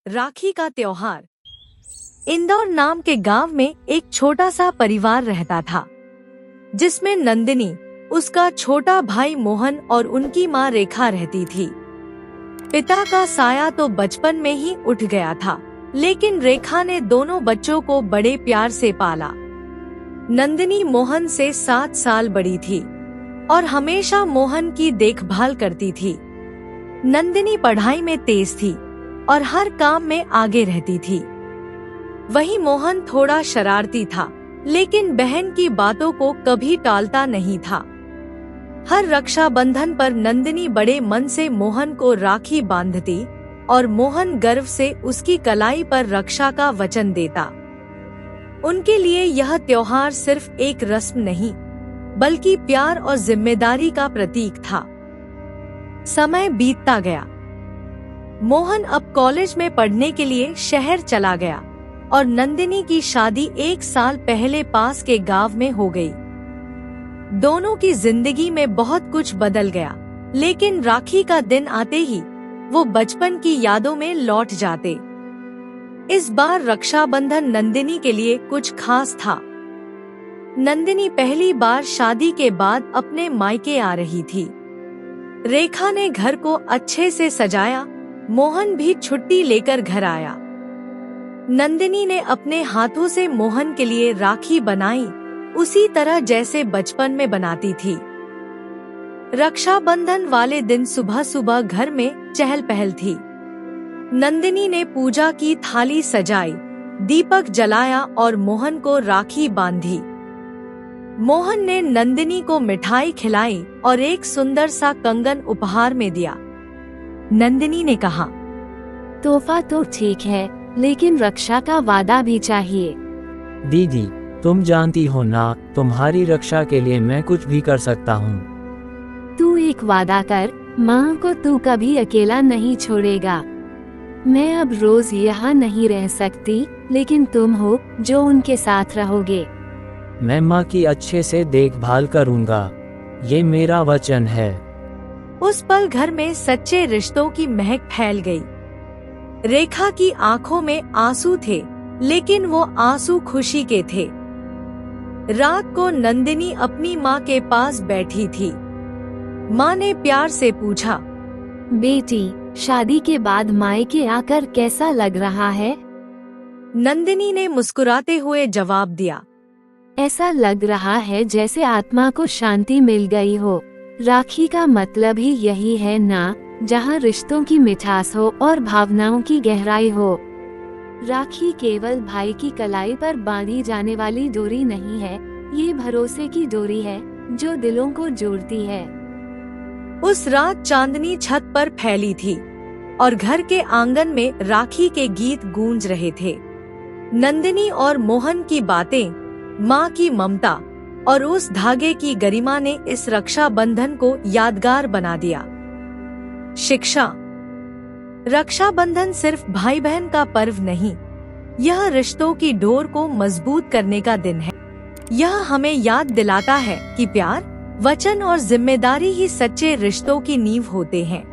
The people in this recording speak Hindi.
राखी का त्योहार। इंदौर नाम के गांव में एक छोटा सा परिवार रहता था, जिसमें नंदिनी, उसका छोटा भाई मोहन और उनकी माँ रेखा रहती थी। पिता का साया तो बचपन में ही उठ गया था, लेकिन रेखा ने दोनों बच्चों को बड़े प्यार से पाला। नंदिनी मोहन से 7 साल बड़ी थी और हमेशा मोहन की देखभाल करती थी। नंदिनी पढ़ाई में तेज थी और हर काम में आगे रहती थी। वहीं मोहन थोड़ा शरारती था, लेकिन बहन की बातों को कभी टालता नहीं था। हर रक्षाबंधन पर नंदिनी बड़े मन से मोहन को राखी बांधती और मोहन गर्व से उसकी कलाई पर रक्षा का वचन देता। उनके लिए यह त्योहार सिर्फ एक रस्म नहीं, बल्कि प्यार और जिम्मेदारी का प्रतीक था। समय बीतता गया। मोहन अब कॉलेज में पढ़ने के लिए शहर चला गया और नंदिनी की शादी 1 साल पहले पास के गांव में हो गई। दोनों की जिंदगी में बहुत कुछ बदल गया, लेकिन राखी का दिन आते ही वो बचपन की यादों में लौट जाते। इस बार रक्षाबंधन नंदिनी के लिए कुछ खास था। नंदिनी पहली बार शादी के बाद अपने मायके आ रही थी। रेखा ने घर को अच्छे से सजाया, मोहन भी छुट्टी लेकर घर आया। नंदिनी ने अपने हाथों से मोहन के लिए राखी बनाई, उसी तरह जैसे बचपन में बनाती थी। रक्षाबंधन वाले दिन सुबह सुबह घर में चहल पहल थी। नंदिनी ने पूजा की थाली सजाई, दीपक जलाया और मोहन को राखी बांधी। मोहन ने नंदिनी को मिठाई खिलाई और एक सुंदर सा कंगन उपहार में दिया। नंदिनी ने कहा, तोहफा तो ठीक है, लेकिन रक्षा का वादा भी चाहिए। दीदी, तुम जानती हो ना, तुम्हारी रक्षा के लिए मैं कुछ भी कर सकता हूँ। तू एक वादा कर, माँ को तू कभी अकेला नहीं छोड़ेगा। मैं अब रोज यहाँ नहीं रह सकती, लेकिन तुम हो जो उनके साथ रहोगे। मैं माँ की अच्छे से देखभाल करूँगा, ये मेरा वचन है। उस पल घर में सच्चे रिश्तों की महक फैल गई। रेखा की आंखों में आंसू थे, लेकिन वो आंसू खुशी के थे। रात को नंदिनी अपनी माँ के पास बैठी थी। माँ ने प्यार से पूछा, बेटी, शादी के बाद मायके आकर कैसा लग रहा है? नंदिनी ने मुस्कुराते हुए जवाब दिया, ऐसा लग रहा है जैसे आत्मा को शांति मिल गई हो। राखी का मतलब ही यही है ना, जहाँ रिश्तों की मिठास हो और भावनाओं की गहराई हो। राखी केवल भाई की कलाई पर बांधी जाने वाली डोरी नहीं है, ये भरोसे की डोरी है जो दिलों को जोड़ती है। उस रात चांदनी छत पर फैली थी और घर के आंगन में राखी के गीत गूंज रहे थे। नंदिनी और मोहन की बातें, माँ की ममता और उस धागे की गरिमा ने इस रक्षाबंधन को यादगार बना दिया। शिक्षा। रक्षाबंधन सिर्फ भाई बहन का पर्व नहीं, यह रिश्तों की डोर को मजबूत करने का दिन है। यह हमें याद दिलाता है कि प्यार, वचन और जिम्मेदारी ही सच्चे रिश्तों की नींव होते हैं।